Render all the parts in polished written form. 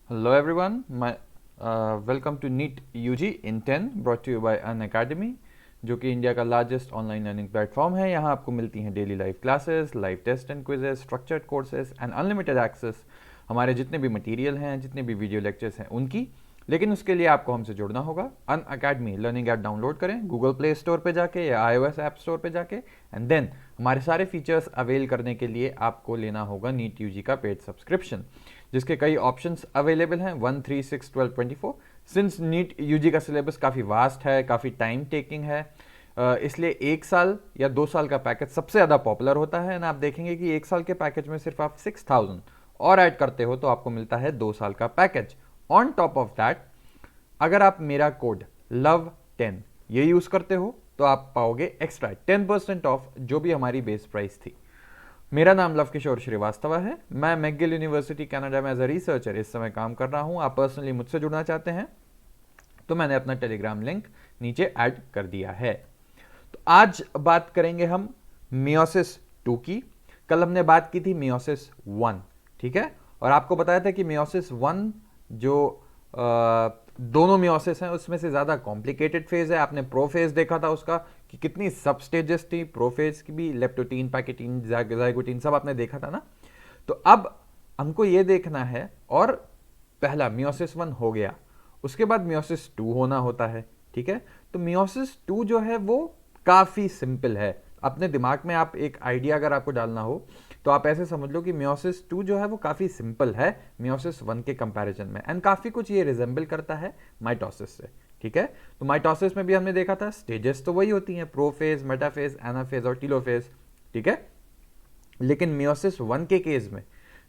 Hello everyone, welcome to NEET UG in 10 brought to you by Unacademy, जो कि India का largest online learning platform है। यहाँ आपको मिलती हैं daily live classes, live test and quizzes, structured courses and unlimited access हमारे जितने भी मटेरियल हैं, जितने भी वीडियो लेक्चर्स हैं उनकी। लेकिन उसके लिए आपको हमसे जुड़ना होगा। अन अकेडमी लर्निंग ऐप डाउनलोड करें गूगल प्ले स्टोर पे जाके या iOS ऐप स्टोर पे जाके, एंड देन हमारे सारे फीचर्स अवेल करने के लिए आपको लेना होगा नीट यूजी का पेड सब्सक्रिप्शन, जिसके कई ऑप्शंस अवेलेबल हैं 1, 3, 6, 12, 24। सिंस नीट यूजी का सिलेबस काफ़ी वास्ट है, काफ़ी टाइम टेकिंग है, इसलिए 1 साल या 2 साल का पैकेज सबसे ज़्यादा पॉपुलर होता है। एंड आप देखेंगे कि 1 साल के पैकेज में सिर्फ आप 6000 और ऐड करते हो तो आपको मिलता है 2 साल का package. On top of that, अगर आप मेरा कोड LOVE10 ये यूज़ करते हो तो आप पाओगे एक्स्ट्रा 10% ऑफ जो भी हमारी बेस प्राइस थी। मेरा नाम लव किशोर श्रीवास्तव है। मैं मैकगिल यूनिवर्सिटी कनाडा में एज अ रिसर्चर इस समय काम कर रहा हूं। आप पर्सनली मुझसे जुड़ना चाहते हैं तो मैंने अपना टेलीग्राम लिंक नीचे ऐड कर दिया है। तो आज बात करेंगे हम मियोसिस 2 की। कल हमने बात की थी मियोसिस 1, ठीक है। और आपको बताया था कि मियोसिस 1 जो दोनों मियोसिस हैं उसमें से ज़्यादा कॉम्प्लिकेटेड फेज है। आपने प्रोफेज देखा था उसका कि कितनी सब स्टेजेस थी, प्रोफेज की भी, लेप्टोटीन, पैकेटीन, जाइगोटीन, सब आपने देखा था ना। तो अब हमको ये देखना है, और पहला मियोसिस 1 हो गया, उसके बाद मियोसिस 2 होना होता है, ठीक है। तो मियोसिस 2 जो है वो काफ़ी सिंपल है। अपने दिमाग में आप एक आइडिया अगर आपको डालना हो तो आप ऐसे समझ लो कि मियोसिस 2 जो है वो काफ़ी सिंपल है मियोसिस 1 के कंपैरिजन में, एंड काफ़ी कुछ ये रिजेंबल करता है माइटोसिस से, ठीक है। तो माइटोसिस में भी हमने देखा था स्टेजेस तो वही होती हैं, प्रोफेज, मेटाफेज, एनाफेज और टीलोफेज, ठीक है। लेकिन मियोसिस 1 के केस में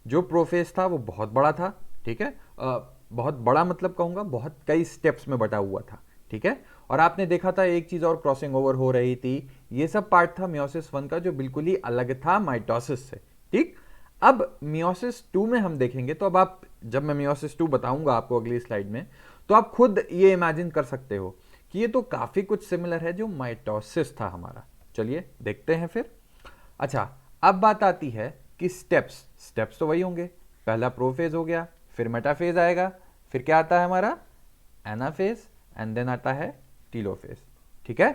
जो प्रोफेज था वो बहुत बड़ा था, ठीक है। बहुत बड़ा मतलब कहूँगा बहुत कई स्टेप्स में बटा हुआ था, ठीक है। और आपने देखा था एक चीज़ और क्रॉसिंग ओवर हो रही थी, ये सब पार्ट था मियोसिस 1 का जो बिल्कुल ही अलग था माइटोसिस से, ठीक। अब मियोसिस 2 में हम देखेंगे तो अब आप, जब मैं मियोसिस 2 बताऊंगा आपको अगली स्लाइड में, तो आप खुद ये इमेजिन कर सकते हो कि ये तो काफ़ी कुछ सिमिलर है जो माइटोसिस था हमारा। चलिए देखते हैं फिर। अच्छा, अब बात आती है कि स्टेप्स तो वही होंगे। पहला प्रोफेज हो गया, फिर मेटाफेज आएगा, फिर क्या आता है हमारा एनाफेज, एंड देन आता है टीलोफेज, ठीक है।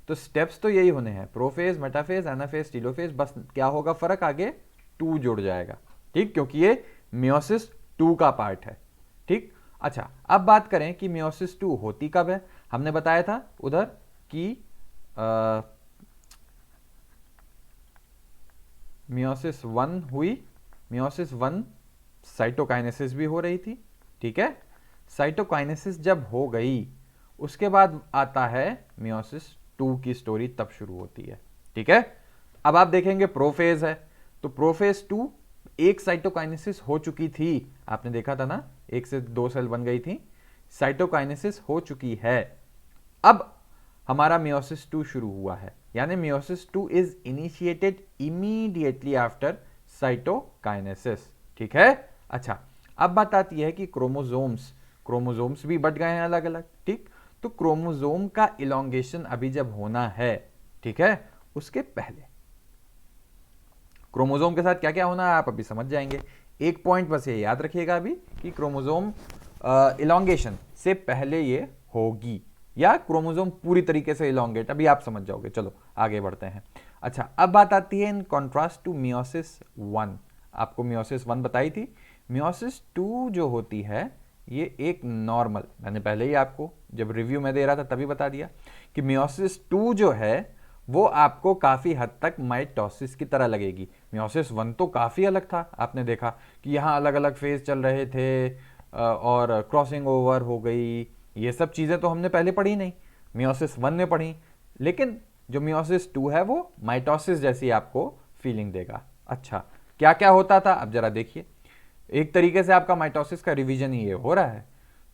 तो स्टेप्स तो यही होने हैं, प्रोफेज, मेटाफेज, एनाफेज, टीलोफेज। बस क्या होगा फर्क, आगे 2 जुड़ जाएगा, ठीक, क्योंकि ये मियोसिस 2 का पार्ट है, ठीक। अच्छा, अब बात करें कि मियोसिस 2 होती कब है। हमने बताया था उधर कि मियोसिस 1 हुई, मियोसिस 1 साइटोकाइनेसिस भी हो रही थी, ठीक है। साइटोकाइनेसिस जब हो गई उसके बाद आता है मियोसिस 2 की स्टोरी, तब शुरू होती है, ठीक है। अब आप देखेंगे प्रोफेज है, तो प्रोफेज 2 एक साइटोकाइनेसिस हो चुकी थी, आपने देखा था ना, 1 से 2 सेल बन गई थी, साइटोकाइनेसिस हो चुकी है। अब हमारा मियोसिस 2 शुरू हुआ है, यानी meiosis 2 is initiated immediately after cytokinesis, ठीक है। अच्छा, अब बात आती है कि क्रोमोसोम्स भी बढ़ गए हैं अलग अलग, ठीक। तो क्रोमोसोम का इलोंगेशन अभी जब होना है, ठीक है, उसके पहले क्रोमोसोम के साथ क्या क्या होना है आप अभी समझ जाएंगे। एक पॉइंट बस ये याद रखिएगा अभी कि क्रोमोसोम इलोंगेशन से पहले ये होगी, या क्रोमोसोम पूरी तरीके से इलोंगेट, अभी आप समझ जाओगे। चलो आगे बढ़ते हैं। अच्छा, अब बात आती है इन कॉन्ट्रास्ट टू मियोसिस 1। आपको मियोसिस 1 बताई थी, मियोसिस 2 जो होती है ये एक नॉर्मल, मैंने पहले ही आपको जब रिव्यू में दे रहा था तभी बता दिया कि मियोसिस 2 जो है वो आपको काफ़ी हद तक माइटोसिस की तरह लगेगी। मियोसिस 1 तो काफ़ी अलग था, आपने देखा कि यहाँ अलग अलग फेज चल रहे थे, और क्रॉसिंग ओवर हो गई, ये सब चीज़ें तो हमने पहले पढ़ी नहीं, मियोसिस 1 ने पढ़ी। लेकिन जो मियोसिस 2 है वो माइटोसिस जैसी आपको फीलिंग देगा। अच्छा, क्या क्या होता था अब जरा देखिए। एक तरीके से आपका माइटोसिस का रिवीजन ही ये हो रहा है।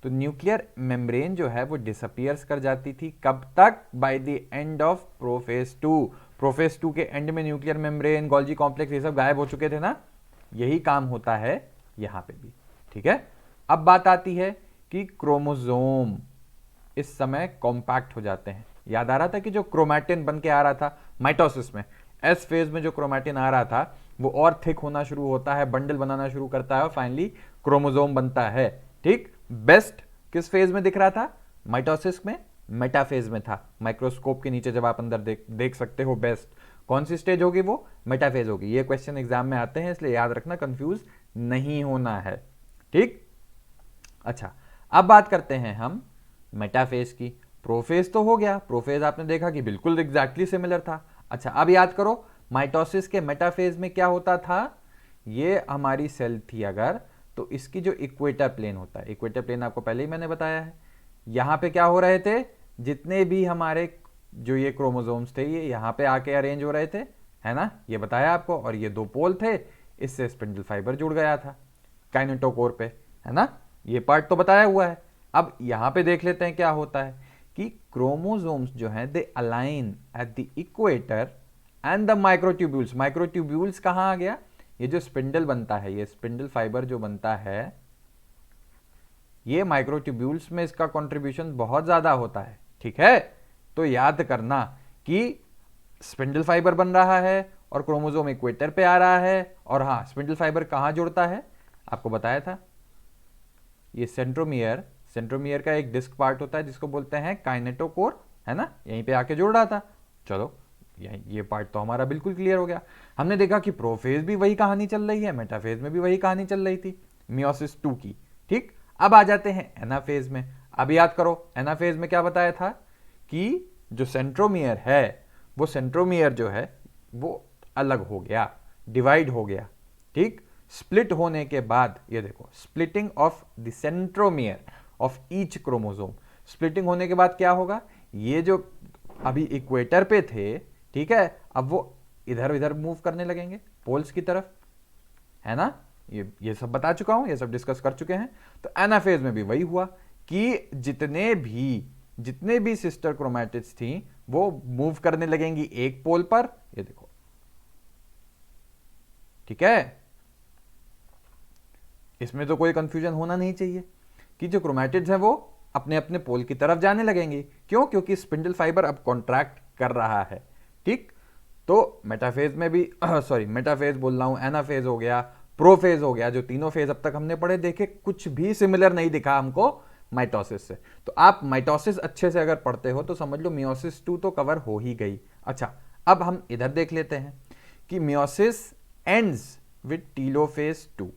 तो न्यूक्लियर मेम्ब्रेन जो है वो डिसअपियर्स कर जाती थी, कब तक, by the end of prophase 2। Prophase 2 के एंड में न्यूक्लियर मेम्ब्रेन, गोल्जी कॉम्प्लेक्स, ये सब गायब हो चुके थे ना। यही काम होता है यहां पे भी, ठीक है। अब बात आती है कि क्रोमोसोम इस समय कॉम्पैक्ट हो जाते हैं। याद आ रहा था कि जो क्रोमैटिन बन के आ रहा था माइटोसिस में, एस फेज में जो क्रोमैटिन आ रहा था वो और थिक होना शुरू होता है, बंडल बनाना शुरू करता है और फाइनली क्रोमोसोम बनता है। ठीक, बेस्ट किस फेज में दिख रहा था? माइटोसिस में मेटाफेज में था। माइक्रोस्कोप के नीचे जब आप अंदर देख सकते हो बेस्ट, कौन सी स्टेज होगी? वो मेटाफेज होगी। ये क्वेश्चन एग्जाम में आते हैं, इसलिए याद रखना, कंफ्यूज नहीं होना है। ठीक, अच्छा, अब बात करते हैं हम मेटाफेज की। प्रोफेज तो हो गया, प्रोफेज आपने देखा कि बिल्कुल एग्जैक्टली सिमिलर था। अच्छा, अब याद करो माइटोसिस के मेटाफेज में क्या होता था? ये हमारी सेल थी अगर, तो इसकी जो इक्वेटर प्लेन होता है, इक्वेटर प्लेन आपको पहले ही मैंने बताया है, यहां पे क्या हो रहे थे? जितने भी हमारे जो ये क्रोमोसोम्स थे ये यहां पे आके अरेंज हो रहे थे, है ना, ये बताया आपको। और ये दो पोल थे, इससे स्पिंडल फाइबर जुड़ गया था काइनेटोकोर पे, है ना, ये पार्ट तो बताया हुआ है। अब यहां पे देख लेते हैं क्या होता है कि क्रोमोसोम्स जो हैं they align at the equator and the microtubules. Microtubules कहां आ गया? ये जो स्पिंडल बनता है, ये स्पिंडल फाइबर जो बनता है, ये माइक्रोट्यूब्यूल्स में इसका कंट्रीब्यूशन बहुत ज्यादा होता है। ठीक है, तो याद करना कि स्पिंडल फाइबर बन रहा है और क्रोमोसोम इक्वेटर पे आ रहा है। और हाँ, स्पिंडल फाइबर कहां जुड़ता है? आपको बताया था, ये सेंट्रोमियर, सेंट्रोमियर का एक डिस्क पार्ट होता है जिसको बोलते हैं काइनेटोकोर, है ना, यहीं पे आके जुड़ रहा था। चलो, ये पार्ट तो हमारा बिल्कुल क्लियर हो गया। हमने देखा कि प्रोफेज भी वही कहानी चल रही है, मेटाफेज में भी वही कहानी चल रही थी, मियोसिस 2 की। ठीक, अब आ जाते हैं एनाफेज में। अब याद करो एनाफेज में क्या बताया था कि जो सेंट्रोमियर है, वो सेंट्रोमियर जो है वो अलग हो गया, डिवाइड हो गया। ठीक, स्प्लिट होने के बाद ये देखो, splitting of the centromere of each chromosome. Splitting होने के बाद क्या होगा? ये जो अभी इक्वेटर पे थे, ठीक है, अब वो इधर इधर मूव करने लगेंगे पोल्स की तरफ, है ना, ये सब बता चुका हूं, ये सब डिस्कस कर चुके हैं। तो एनाफेज में भी वही हुआ कि जितने भी सिस्टर क्रोमैटिड्स थी वो मूव करने लगेंगी एक पोल पर, ये देखो। ठीक है, इसमें तो कोई कंफ्यूजन होना नहीं चाहिए कि जो क्रोमैटिड्स हैं वो अपने अपने पोल की तरफ जाने लगेंगी। क्यों? क्योंकि स्पिंडल फाइबर अब कॉन्ट्रैक्ट कर रहा है। ठीक, तो मेटाफेज में भी सॉरी, मेटाफेज बोल रहा हूं, एनाफेज हो गया, प्रोफेज हो गया, जो तीनों फेज अब तक हमने पढ़े, देखे कुछ भी सिमिलर नहीं दिखा हमको माइटोसिस से। तो आप माइटोसिस अच्छे से अगर पढ़ते हो तो समझ लो मियोसिस 2 तो कवर हो ही गई। अच्छा, अब हम इधर देख लेते हैं कि meiosis ends with telophase 2।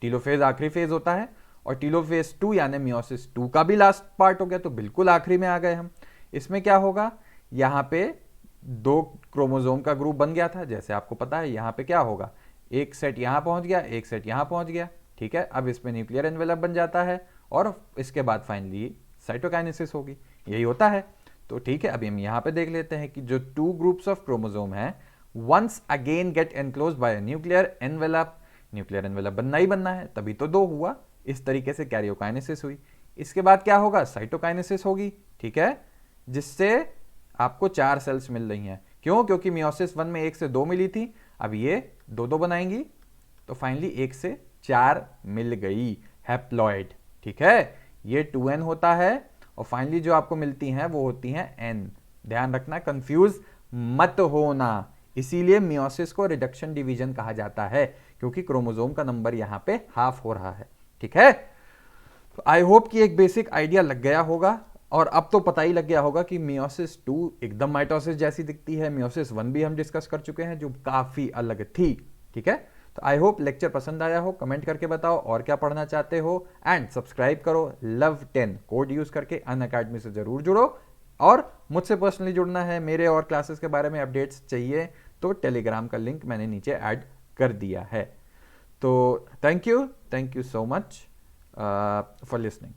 Telophase आखिरी फेज होता है और टीलोफेज 2 यानी मियोसिस 2 का भी लास्ट पार्ट हो गया, तो बिल्कुल आखिरी में आ गए हम। इसमें क्या होगा? यहां पे दो क्रोमोसोम का ग्रुप बन गया था, जैसे आपको पता है। यहां पे क्या होगा? एक सेट यहां पहुंच गया, एक सेट यहां पहुंच गया। ठीक है, अब इसमें न्यूक्लियर एनवेलप बन जाता है और इसके बाद फाइनली साइटोकाइनेसिस होगी, यही होता है। तो ठीक है, अभी हम यहां पे देख लेते हैं कि जो 2 ग्रुप्स ऑफ क्रोमोसोम है once again get enclose by nuclear envelope. Nuclear envelope बनना ही बनना है, तभी तो 2 हुआ। इस तरीके से कैरियोकाइनेसिस हुई। इसके बाद क्या होगा? साइटोकाइनेसिस होगी। ठीक है, जिससे आपको 4 सेल्स मिल रही हैं। क्यों? क्योंकि मियोसिस 1 में 1 से 2 मिली थी, अब ये 2-2 बनाएंगी, तो फाइनली 1 से 4 मिल गई, हैप्लॉइड। ठीक है, ये 2n होता है और फाइनली जो आपको मिलती हैं वो होती हैं n। ध्यान रखना, कंफ्यूज मत होना। इसीलिए मियोसिस को रिडक्शन डिवीजन कहा जाता है, क्योंकि क्रोमोसोम का नंबर यहां पे हाफ हो रहा है। ठीक है, तो आई होप कि एक बेसिक आइडिया लग गया होगा। और अब तो पता ही लग गया होगा कि मियोसिस 2 एकदम माइटोसिस जैसी दिखती है। मियोसिस 1 भी हम डिस्कस कर चुके हैं, जो काफी अलग थी। ठीक है, तो आई होप लेक्चर पसंद आया हो। कमेंट करके बताओ और क्या पढ़ना चाहते हो, एंड सब्सक्राइब करो। लव 10 कोड यूज करके अनअकैडमी से जरूर जुड़ो। और मुझसे पर्सनली जुड़ना है, मेरे और क्लासेस के बारे में अपडेट्स चाहिए, तो टेलीग्राम का लिंक मैंने नीचे ऐड कर दिया है। तो thank you so much for listening.